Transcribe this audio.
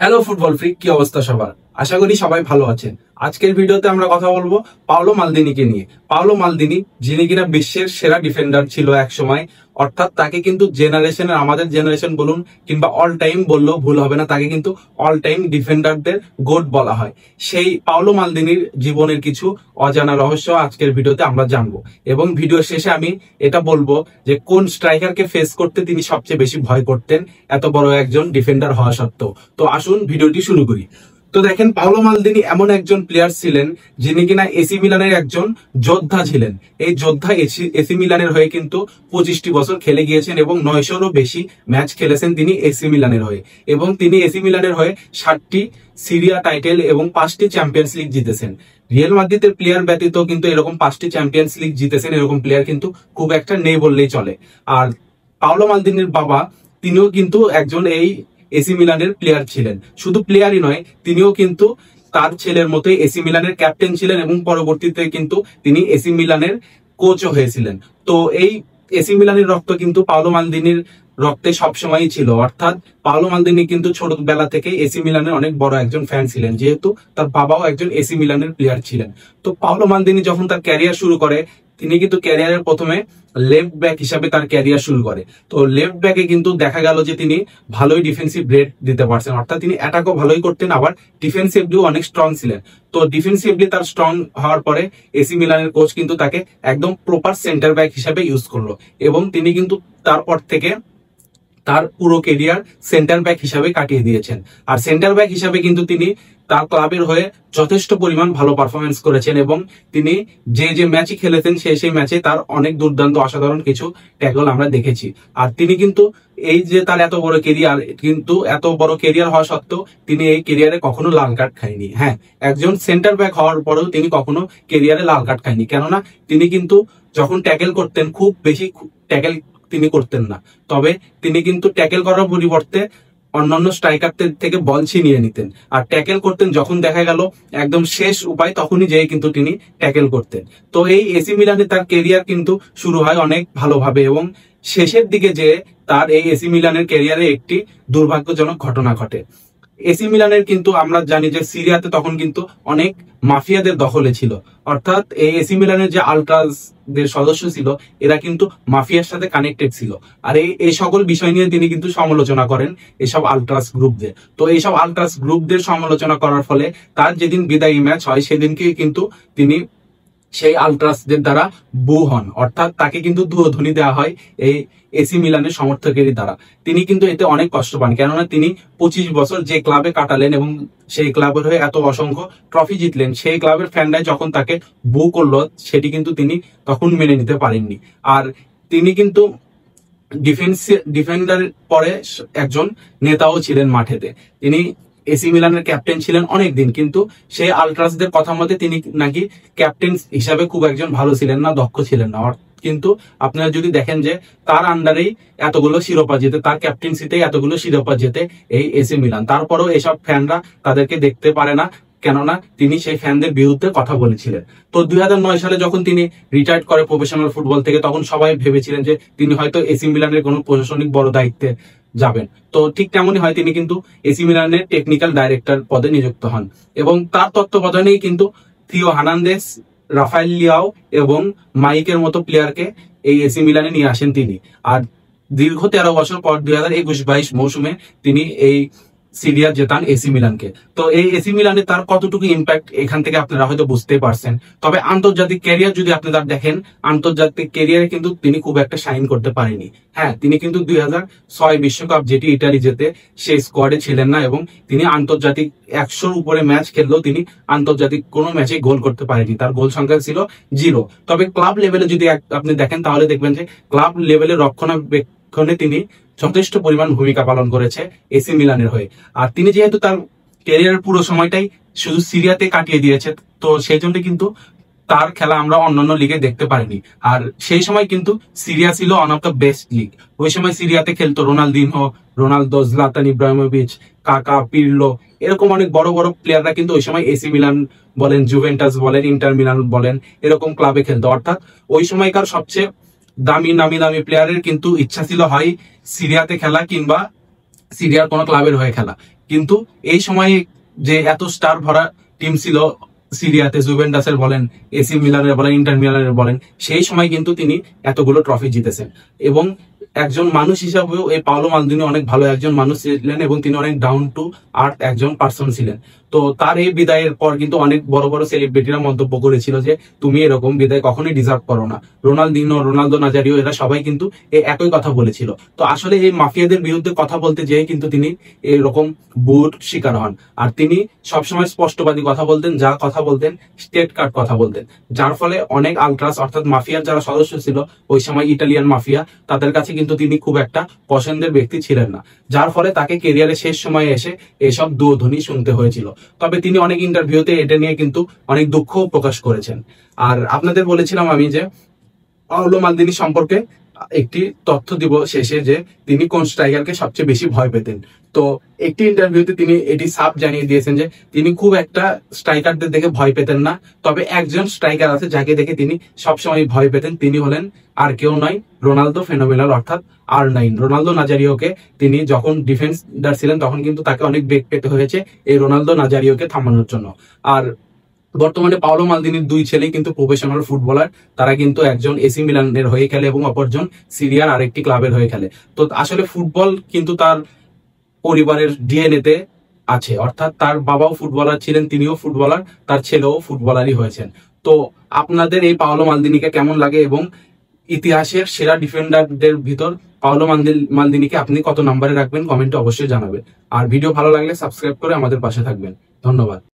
Hello football freak, কি অবস্থা সবার? আশা করি সবাই ভালো আছেন। আজকের ভিডিওতে আমরা কথা বলবো পাওলো মালদিনিকে নিয়ে। পাওলো মালদিনি, যিনি কিনা বিশ্বের সেরা ডিফেন্ডার ছিল এক সময়, অর্থাৎ তাকে কিন্তু জেনারেশনের, আমাদের জেনারেশন বলুন কিংবা অল টাইম বললেও ভুল হবে না, তাকে কিন্তু অল টাইম ডিফেন্ডারদের গোট বলা হয়। সেই পাওলো মালদিনির জীবনের কিছু অজানা রহস্য আজকের ভিডিওতে আমরা জানবো, এবং ভিডিও শেষে আমি এটা বলবো যে কোন স্ট্রাইকারকে ফেস করতে তিনি সবচেয়ে বেশি ভয় করতেন এত বড় একজন ডিফেন্ডার হওয়া সত্ত্বেও। তো আসুন ভিডিওটি শুরু করি। তো দেখেন, পাওলো মালদিনি এমন একজন প্লেয়ার ছিলেন যিনি কিনা এসি মিলানের একজন যোদ্ধা ছিলেন। এই যোদ্ধা এসি মিলানের হয়ে কিন্তু 25টি বছর খেলে গিয়েছেন এবং 900-রও বেশি ম্যাচ খেলেছেন তিনি এসি মিলানের হয়ে, এবং তিনি এসি মিলানের হয়ে 60টি সিরিয়া টাইটেল এবং 5টি চ্যাম্পিয়ন্স লিগ জিতেছেন। রিয়াল মাদ্রিদের প্লেয়ার ব্যতীত কিন্তু এরকম 5টি চ্যাম্পিয়ন্স লিগ জিতেছেন এরকম প্লেয়ার কিন্তু খুব একটা নেই বললেই চলে। আর পাওলো মালদিনির বাবা, তিনিও কিন্তু একজন এই এসি মিলানের প্লেয়ার ছিলেন। শুধু প্লেয়ারই নয়, তিনিও কিন্তু তার ছেলের মতোই এসি মিলানের ক্যাপ্টেন ছিলেন এবং পরবর্তীতে কিন্তু তিনি এসি মিলানের কোচও হয়েছিলেন। তো এই এসি মিলানের রক্ত কিন্তু পাওলো মালদিনির রক্তে সবসময়ই ছিল, অর্থাৎ পাওলো মালদিনি কিন্তু ছোটবেলা থেকে এসি মিলানের অনেক বড় একজন ফ্যান ছিলেন, যেহেতু তার বাবাও একজন এসি মিলানের প্লেয়ার ছিলেন। তো পাওলো মালদিনি যখন তার ক্যারিয়ার শুরু করে, তিনি কিন্তু ক্যারিয়ারের প্রথমে লেফট ব্যাক হিসাবে তার ক্যারিয়ার শুরু করে। তো লেফট ব্যাকে কিন্তু দেখা গেল যে তিনি ভালোই ডিফেন্সিভ রেট দিতে পারছেন, অর্থাৎ তিনি অ্যাটাকও ভালোই করতেন, আবার ডিফেন্সিভলিও অনেক স্ট্রং ছিলেন। তো ডিফেন্সিভলি তার স্ট্রং হওয়ার পরে এসি মিলানের কোচ কিন্তু তাকে একদম প্রপার সেন্টার ব্যাক হিসাবে ইউজ করলো, এবং তিনি কিন্তু তারপর থেকে তার পুরো কেরিয়ার সেন্টার ব্যাক হিসাবে কাটিয়ে দিয়েছেন। আর সেন্টার ব্যাক হিসাবে কিন্তু তিনি তার ক্লাবের হয়ে যথেষ্ট পরিমাণ ভালো পারফরমেন্স করেছেন, এবং তিনি যে যে ম্যাচই খেলেছেন সেই ম্যাচে তার অনেক দুর্দান্ত অসাধারণ কিছু ট্যাকল আমরা দেখেছি। আর তিনি কিন্তু এই যে তার এত বড় কেরিয়ার, কিন্তু এত বড় কেরিয়ার হওয়া সত্ত্বেও তিনি এই কেরিয়ারে কখনো লাল কার্ড খায়নি। হ্যাঁ, একজন সেন্টার ব্যাক হওয়ার পরেও তিনি কখনো কেরিয়ারে লাল কার্ড খায়নি, কেননা তিনি কিন্তু যখন ট্যাকেল করতেন খুব বেশি ট্যাকেল তিনি করতেন না, তবে তিনি কিন্তু ট্যাকেল করার পরিবর্তে অন্যান্য স্ট্রাইকারদের থেকে বল ছিনিয়ে নিতেন। আর ট্যাকেল করতেন যখন দেখা গেল একদম শেষ উপায়, তখনই যেয়ে কিন্তু তিনি ট্যাকেল করতেন। তো এই এসি মিলানে তার কেরিয়ার কিন্তু শুরু হয় অনেক ভালোভাবে, এবং শেষের দিকে যে তার এই এসি মিলানের ক্যারিয়ারে একটি দুর্ভাগ্যজনক ঘটনা ঘটে। এসি মিলানের কিন্তু আমরা জানি যে সিরিয়াতে তখন কিন্তু অনেক মাফিয়াদের দখলে ছিল, অর্থাৎ এই এসি মিলানের যে আলট্রাসদের সদস্য ছিল এরা কিন্তু মাফিয়ার সাথে কানেক্টেড ছিল। আর এই সকল বিষয় নিয়ে তিনি কিন্তু সমালোচনা করেন এসব আলট্রাস গ্রুপদের। তো এইসব আলট্রাস গ্রুপদের সমালোচনা করার ফলে তার যেদিন বিদায়ী ম্যাচ হয় সেদিনকে কিন্তু তিনি সেই আলট্রাসদের দ্বারা বু হন, অর্থাৎ তাকে কিন্তু দুধনি দেওয়া হয় এই এসি মিলানের সমর্থকেরই দ্বারা। তিনি কিন্তু এতে অনেক কষ্ট পান, কেননা তিনি 25 বছর যে ক্লাবে কাটালেন এবং সেই ক্লাবের হয়ে এত অসংখ্য ট্রফি জিতলেন, সেই ক্লাবের ফ্যানরাই যখন তাকে বু করলো সেটি কিন্তু তিনি তখন মেনে নিতে পারেননি। আর তিনি কিন্তু ডিফেন্ডার পরে একজন নেতাও ছিলেন মাঠেতে। তিনি এসি মিলানের ক্যাপ্টেন ছিলেন অনেকদিন, কিন্তু সেই আলট্রাসদের কথা মতে তিনি নাকি ক্যাপ্টেন হিসাবে খুব একজন ভালো ছিলেন না, দক্ষ ছিলেন না। কিন্তু আপনারা যদি দেখেন যে তার আন্ডারেই এতগুলো শিরোপা জেতে, তার ক্যাপ্টেন্সিতে এতগুলো শিরোপা জেতে এই এসি মিলান, তারপরেও এসব ফ্যানরা তাদেরকে দেখতে পারে না, কেননা তিনি সেই ফ্যানদের বিরুদ্ধে কথা বলেছিলেন। তো 2009 সালে যখন তিনি রিটায়ার্ড করে প্রফেশনাল ফুটবল থেকে, তখন সবাই ভেবেছিলেন যে তিনি হয়তো এসি মিলানের কোনো প্রশাসনিক বড় দায়িত্বে যাবেন। তো ঠিক তেমনই হয়, তিনি কিন্তু এসি মিলানের টেকনিক্যাল ডাইরেক্টর পদে নিযুক্ত হন, এবং তার তত্ত্বাবধানেই কিন্তু থিও হার্নান্দেজ, রাফায়েল লিয়াও এবং মাইকের মতো প্লেয়ারকে এই এসি মিলানে নিয়ে আসেন তিনি। আর দীর্ঘ 13 বছর পর 2021-22 মৌসুমে তিনি এই সিরিয়া জেতান এসি মিলানকে। তো এই এসি মিলানে তার কতটুকু ইম্প্যাক্ট এখান থেকে আপনারা হয়তো বুঝতে পারছেন। তবে আন্তর্জাতিক ক্যারিয়ার যদি আপনারা দেখেন, আন্তর্জাতিক ক্যারিয়ারে কিন্তু তিনি খুব একটা শাইন করতে পারেনি। হ্যাঁ, তিনি কিন্তু 2006 বিশ্বকাপ, যেটি ইটালি জেতে, সেই স্কোয়াডে ছিলেন না, এবং তিনি আন্তর্জাতিক 100-র উপরে ম্যাচ খেললেও তিনি আন্তর্জাতিক কোনো ম্যাচে গোল করতে পারেনি, তার গোল সংখ্যা ছিল 0। তবে ক্লাব লেভেলে যদি আপনি দেখেন তাহলে দেখবেন যে ক্লাব লেভেলে রক্ষণাবেক্ষণে তিনি যথেষ্ট পরিমাণ ভূমিকা পালন করেছে এসি মিলানের হয়ে। আর তিনি যেহেতু তার ক্যারিয়ারের পুরো সময়টাই শুধু সিরিয়াতে কাটিয়ে দিয়েছে, তো সেই জন্য কিন্তু তার খেলা আমরা অন্যান্য লিগে দেখতে পারিনি। আর সেই সময় কিন্তু সিরিয়া ছিল one of the best league. ওই সময় সিরিয়াতে খেলতো রোনালদিনহো, রোনালদো, জলাতান ইব্রাহিমোভিচ, কাকা, পিরলো, এরকম অনেক বড় বড় প্লেয়াররা কিন্তু ওই সময় এসি মিলান বলেন, জুভেন্টাস বলেন, ইন্টার মিলান বলেন, এরকম ক্লাবে খেলতো। অর্থাৎ ওই সময়কার সবচেয়ে দামি নামি প্লেয়ারের কিন্তু ইচ্ছা ছিল হয় সিরিয়াতে খেলা কিংবা সিরিয়ার কোনো ক্লাবের হয়ে খেলা। কিন্তু এই সময় যে এত স্টার ভরা টিম ছিল সিরিয়াতে, জুভেন্টাসের বলেন, এসি মিলানের বলেন, ইন্টার মিলানের বলেন, সেই সময় কিন্তু তিনি এতগুলো ট্রফি জিতেছেন। এবং একজন মানুষ হিসাবেও এই পাওলো মালদিনি অনেক ভালো একজন মানুষ ছিলেন এবং তিনি অনেক ডাউন টু আর্থ একজন পার্সন ছিলেন। তো তার এই বিদায়ের পর কিন্তু অনেক বড় বড় সেলিব্রিটিরা মন্তব্য করেছিল যে তুমি এরকম বিদায় কখনোই ডিজার্ভ করো না। রোনালদিনো, রোনালদো নাজারিও এরা সবাই কিন্তু এই একই কথা বলেছিল। তো আসলে এই মাফিয়াদের বিরুদ্ধে কথা বলতে যেয়ে কিন্তু তিনি এরকম বুট শিকার হন। আর তিনি সবসময় স্পষ্টবাদী কথা বলতেন, যা কথা বলতেন স্টেট কার্ড কথা বলতেন, যার ফলে অনেক আলট্রাস অর্থাৎ মাফিয়ার যারা সদস্য ছিল ওই সময় ইটালিয়ান মাফিয়া, তাদের কাছে কিন্তু তিনি খুব একটা পছন্দের ব্যক্তি ছিলেন না, যার ফলে তাকে কেরিয়ারের শেষ সময়ে এসে এসব দুধ্বনি শুনতে হয়েছিল। তবে তিনি অনেক ইন্টারভিউতে এটা নিয়ে কিন্তু অনেক দুঃখ প্রকাশ করেছেন। আর আপনাদের বলেছিলাম আমি যে পাওলো মালদিনি সম্পর্কে একটি তথ্য দিব শেষে, যে তিনি কোন স্ট্রাইকারকে সবচেয়ে বেশি ভয় পেতেন। তো একটি ইন্টারভিউতে তিনি এটি সাফ জানিয়ে দিয়েছেন যে তিনি খুব একটা স্ট্রাইকারদের দেখে ভয় পেতেন না, তবে একজন স্ট্রাইকার আছে যাকে দেখে তিনি সবসময় ভয় পেতেন, তিনি হলেন আর কেউ নয় রোনালদো ফেনোমেনাল অর্থাৎ R9 রোনালদো নাজারিওকে। তিনি যখন ডিফেন্ডার ছিলেন তখন কিন্তু তাকে অনেক বেগ পেতে হয়েছে এই রোনালদো নাজারিওকে থামানোর জন্য। আর বর্তমানে পাওলো মালদিনির দুই ছেলেই কিন্তু প্রফেশনাল ফুটবলার, তারা কিন্তু একজন এসি মিলানের হয়ে খেলে এবং অপরজন সিরিয়ার আরেকটি ক্লাবের হয়ে খেলে। তো আসলে ফুটবল কিন্তু তার পরিবারের ডিএনএ তে আছে, অর্থাৎ তার বাবাও ফুটবলার ছিলেন, তিনিও ফুটবলার, তার ছেলেও ফুটবলারই হয়েছেন। তো আপনাদের এই পাওলো মালদিনিকে কেমন লাগে এবং ইতিহাসের সেরা ডিফেন্ডারদের ভিতর পাওলো মালদিনিকে আপনি কত নম্বরে রাখবেন কমেন্টে অবশ্যই জানাবেন। আর ভিডিও ভালো লাগলে সাবস্ক্রাইব করে আমাদের পাশে থাকবেন। ধন্যবাদ।